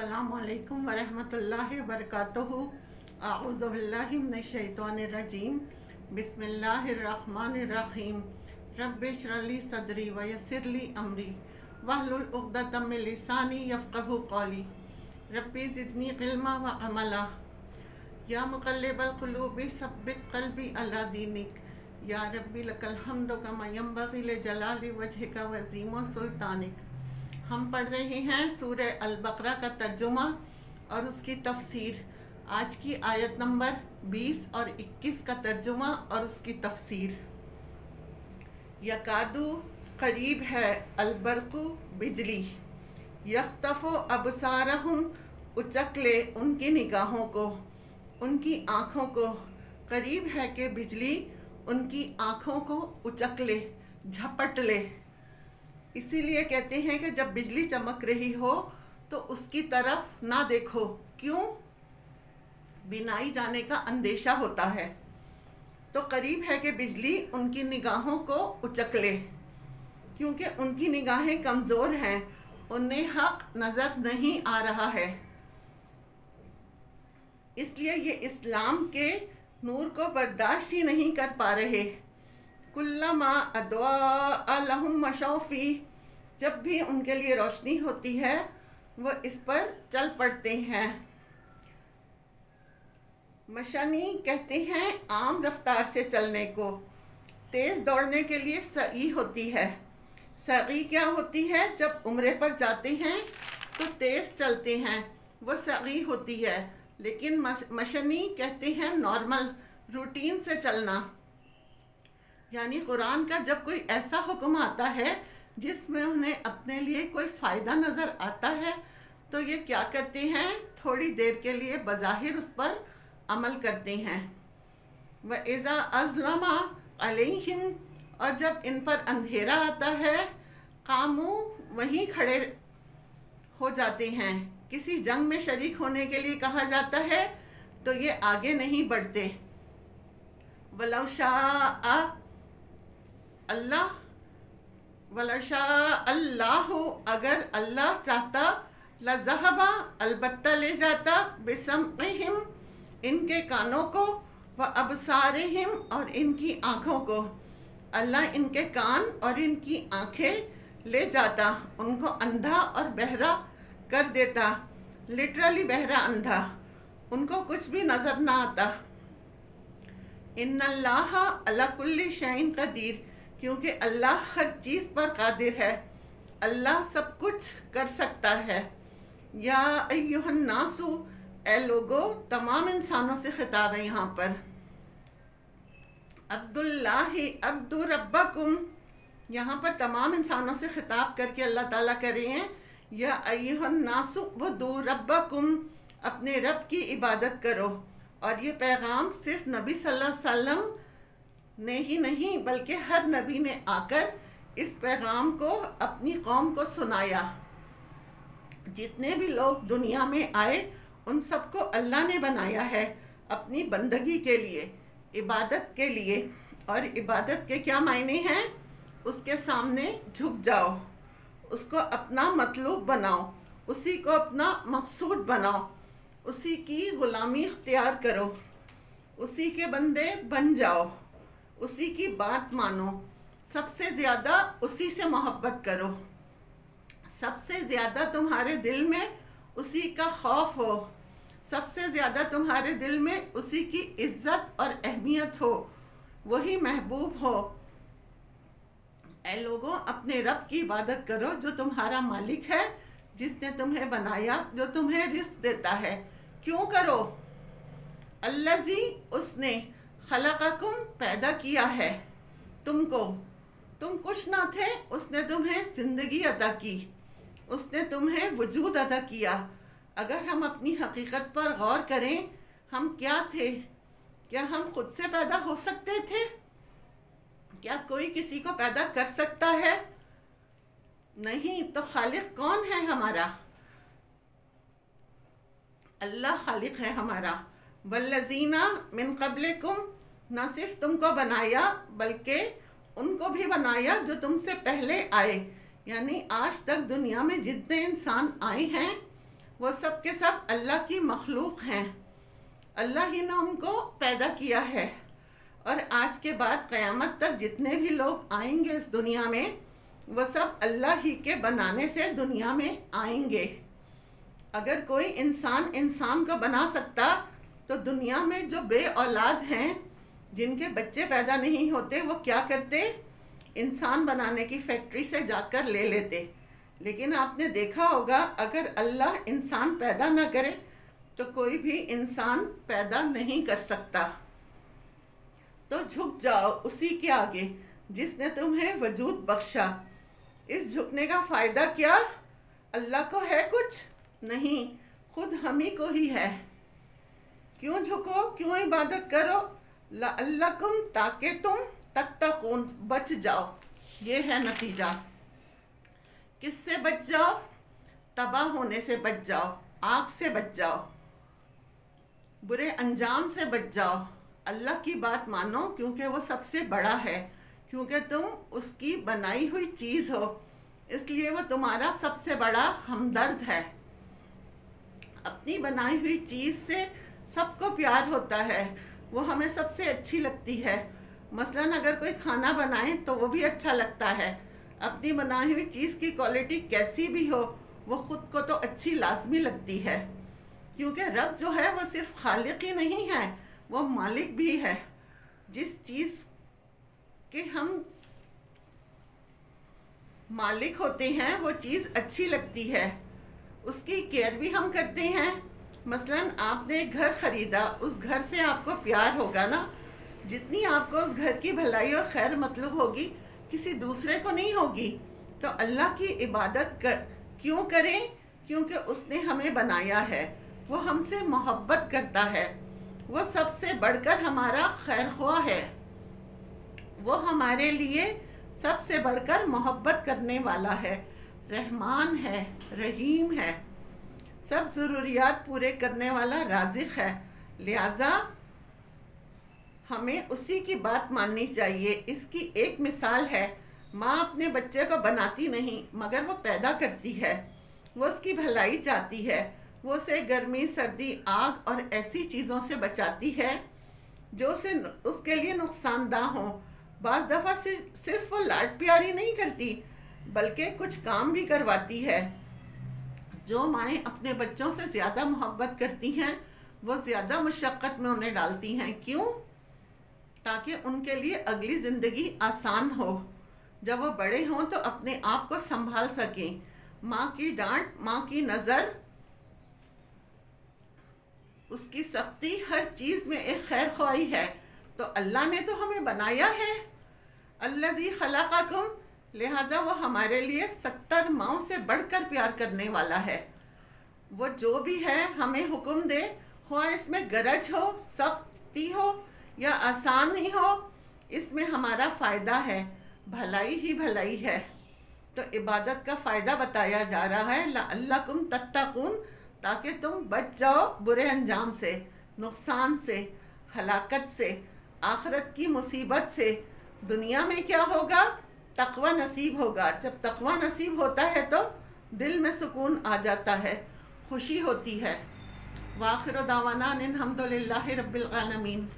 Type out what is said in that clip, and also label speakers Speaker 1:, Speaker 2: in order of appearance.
Speaker 1: अस्सलामुअलैकुम वरहमतुल्लाहि वबरकातुहू। अऊज़ु बिल्लाहि मिनश्शैतानिर्रजीम। बिस्मिल्लाहिर्रहमानिर्रहीम। रब्बि इश्रह ली सदरी व यस्सिर ली अमरी वहलुल उक़दतम मिन लिसानी यफ़क़हू क़ौली। रब्बि ज़िदनी इल्मा व अमला। या मुक़ल्लिबल क़ुलूबि सब्बित क़ल्बी अला दीनिक। या रब्बि लकल हम्दु कमा यंबग़ी लिजलालि वजहिका व अज़ीम सुल्तानिक। हम पढ़ रहे हैं सूरह अल-बक़रा का तर्जुमा और उसकी तफसीर। आज की आयत नंबर 20 और 21 का तर्जुमा और उसकी तफसीर। यकादू करीब है, अलबरकु बिजली, यख्तफ़ु अबसारहुम उचक ले उनकी निगाहों को, उनकी आँखों को। करीब है कि बिजली उनकी आँखों को उचक ले, झपट ले। इसीलिए कहते हैं कि जब बिजली चमक रही हो तो उसकी तरफ ना देखो। क्यों? बिनाई जाने का अंदेशा होता है। तो करीब है कि बिजली उनकी निगाहों को उचक ले, क्योंकि उनकी निगाहें कमज़ोर हैं, उन्हें हक़ नज़र नहीं आ रहा है। इसलिए ये इस्लाम के नूर को बर्दाश्त ही नहीं कर पा रहे। कुल्लमा अद्वा लहुम मशौफ़ी, जब भी उनके लिए रोशनी होती है वो इस पर चल पड़ते हैं। मशनी कहते हैं आम रफ्तार से चलने को। तेज़ दौड़ने के लिए सई होती है। सई क्या होती है? जब उम्रे पर जाते हैं तो तेज़ चलते हैं, वो सई होती है। लेकिन मशनी कहते हैं नॉर्मल रूटीन से चलना। यानी कुरान का जब कोई ऐसा हुक्म आता है जिसमें उन्हें अपने लिए कोई फ़ायदा नज़र आता है तो ये क्या करते हैं? थोड़ी देर के लिए बज़ाहिर उस पर अमल करते हैं। व इज़ा अज़लमा अलैहिम, और जब इन पर अंधेरा आता है, कामू, वहीं खड़े हो जाते हैं। किसी जंग में शरीक होने के लिए कहा जाता है तो ये आगे नहीं बढ़ते। वलौ शाअ अल्लाह, वलौ शाअ अल्लाहु, अगर अल्लाह चाहता, लज़हबा, अलबत्ता ले जाता, बिसमइहिम, इनके कानों को, व अबसारिहिम, और इनकी आँखों को। अल्लाह इनके कान और इनकी आँखें ले जाता, उनको अंधा और बहरा कर देता। लिटरली बहरा अंधा, उनको कुछ भी नज़र ना आता। इन्नल्लाह अला कुल्ली शैइन क़दीर, क्योंकि अल्लाह हर चीज़ पर कादिर है। अल्लाह सब कुछ कर सकता है। या अय्युहन नासु, ए लोगो, तमाम इंसानों से खिताब है यहाँ पर। अब्दुल्लाहि अब्दु रब्बकुम, यहाँ पर तमाम इंसानों से खिताब करके अल्लाह ताला कह रहे हैं या अय्युहन नासु वदू रब्बकुम, अपने रब की इबादत करो। और ये पैगाम सिर्फ नबी सल्लल्लाहु अलैहि वसल्लम ने ही नहीं बल्कि हर नबी ने आकर इस पैगाम को अपनी कौम को सुनाया। जितने भी लोग दुनिया में आए उन सबको अल्लाह ने बनाया है अपनी बंदगी के लिए, इबादत के लिए। और इबादत के क्या मायने हैं? उसके सामने झुक जाओ, उसको अपना मतलूब बनाओ, उसी को अपना मकसूद बनाओ, उसी की ग़ुलामी इख्तियार करो, उसी के बंदे बन जाओ, उसी की बात मानो, सबसे ज़्यादा उसी से मोहब्बत करो, सबसे ज़्यादा तुम्हारे दिल में उसी का खौफ हो, सबसे ज़्यादा तुम्हारे दिल में उसी की इज़्ज़त और अहमियत हो, वही महबूब हो। ऐ लोगों, अपने रब की इबादत करो जो तुम्हारा मालिक है, जिसने तुम्हें बनाया, जो तुम्हें रिज़्क़ देता है। क्यों करो? अल्लज़ी, उसने, खलक़कुम, पैदा किया है तुमको, तुम कुछ ना थे, उसने तुम्हें ज़िंदगी अता की, उसने तुम्हें वजूद अता किया। अगर हम अपनी हकीकत पर गौर करें, हम क्या थे? क्या हम खुद से पैदा हो सकते थे? क्या कोई किसी को पैदा कर सकता है? नहीं। तो खालिक कौन है हमारा? अल्लाह खालिक है हमारा। वल्लज़ीना मिन क़ब्लिकुम, न सिर्फ तुमको बनाया बल्कि उनको भी बनाया जो तुमसे पहले आए। यानी आज तक दुनिया में जितने इंसान आए हैं वो सब के सब अल्लाह की मखलूक हैं। अल्लाह ही ने उनको पैदा किया है और आज के बाद क़यामत तक जितने भी लोग आएंगे इस दुनिया में वो सब अल्लाह ही के बनाने से दुनिया में आएंगे। अगर कोई इंसान इंसान को बना सकता तो दुनिया में जो बे औलाद हैं, जिनके बच्चे पैदा नहीं होते, वो क्या करते? इंसान बनाने की फैक्ट्री से जाकर ले लेते। लेकिन आपने देखा होगा अगर अल्लाह इंसान पैदा ना करे तो कोई भी इंसान पैदा नहीं कर सकता। तो झुक जाओ उसी के आगे जिसने तुम्हें वजूद बख्शा। इस झुकने का फ़ायदा क्या? अल्लाह को है कुछ नहीं, खुद हम ही को ही है। क्यों झुको, क्यों इबादत करो? लअल्लकुम, ताकि तुम तत्तकून, बच जाओ। ये है नतीजा। किससे बच जाओ? तबाह होने से बच जाओ, आग से बच जाओ, बुरे अंजाम से बच जाओ। अल्लाह की बात मानो क्योंकि वो सबसे बड़ा है, क्योंकि तुम उसकी बनाई हुई चीज़ हो, इसलिए वो तुम्हारा सबसे बड़ा हमदर्द है। अपनी बनाई हुई चीज़ से सबको प्यार होता है, वो हमें सबसे अच्छी लगती है। मसलन अगर कोई खाना बनाए तो वो भी अच्छा लगता है। अपनी बनाई हुई चीज़ की क्वालिटी कैसी भी हो वो ख़ुद को तो अच्छी लाजमी लगती है, क्योंकि रब जो है वो सिर्फ खालिक ही नहीं है, वो मालिक भी है। जिस चीज़ के हम मालिक होते हैं वो चीज़ अच्छी लगती है, उसकी केयर भी हम करते हैं। मसलन आपने एक घर ख़रीदा, उस घर से आपको प्यार होगा ना। जितनी आपको उस घर की भलाई और खैर मतलब होगी, किसी दूसरे को नहीं होगी। तो अल्लाह की इबादत क्यों करें? क्योंकि उसने हमें बनाया है, वो हमसे मोहब्बत करता है, वो सबसे बढ़कर हमारा खैरख्वाह है, वो हमारे लिए सबसे बढ़कर मोहब्बत करने वाला है, रहमान है, रहीम है, सब ज़रूरियात पूरे करने वाला राज़िक़ है। लिहाजा हमें उसी की बात माननी चाहिए। इसकी एक मिसाल है, माँ अपने बच्चे को बनाती नहीं मगर वो पैदा करती है, वो उसकी भलाई चाहती है, वो उसे गर्मी, सर्दी, आग और ऐसी चीज़ों से बचाती है जो उसे उसके लिए नुकसानदाह हों। बाज़ दफ़ा सिर्फ वो लाड प्यारी नहीं करती बल्कि कुछ काम भी करवाती है। जो माएँ अपने बच्चों से ज़्यादा मोहब्बत करती हैं वो ज़्यादा मुशक्क़त में उन्हें डालती हैं। क्यों? ताकि उनके लिए अगली ज़िंदगी आसान हो, जब वो बड़े हों तो अपने आप को संभाल सकें। माँ की डांट, माँ की नज़र, उसकी सख्ती, हर चीज़ में एक खैर ख्वाही है। तो अल्लाह ने तो हमें बनाया है, अल्लज़ी खलक़कुम, लिहाजा वो हमारे लिए 70 माओं से बढ़कर प्यार करने वाला है। वो जो भी है हमें हुक्म दे, ख्वाह इसमें गरज हो, सख्ती हो या आसान ही हो, इसमें हमारा फ़ायदा है, भलाई ही भलाई है। तो इबादत का फ़ायदा बताया जा रहा है, लअल्लकुम तत्तकून, ताकि तुम बच जाओ बुरे अंजाम से, नुकसान से, हलाकत से, आखिरत की मुसीबत से। दुनिया में क्या होगा? तक़वा नसीब होगा। जब तक़वा नसीब होता है तो दिल में सुकून आ जाता है, खुशी होती है। वाखिर दावाना अनिल हम्दुलिल्लाहि रब्बिल आलमीन।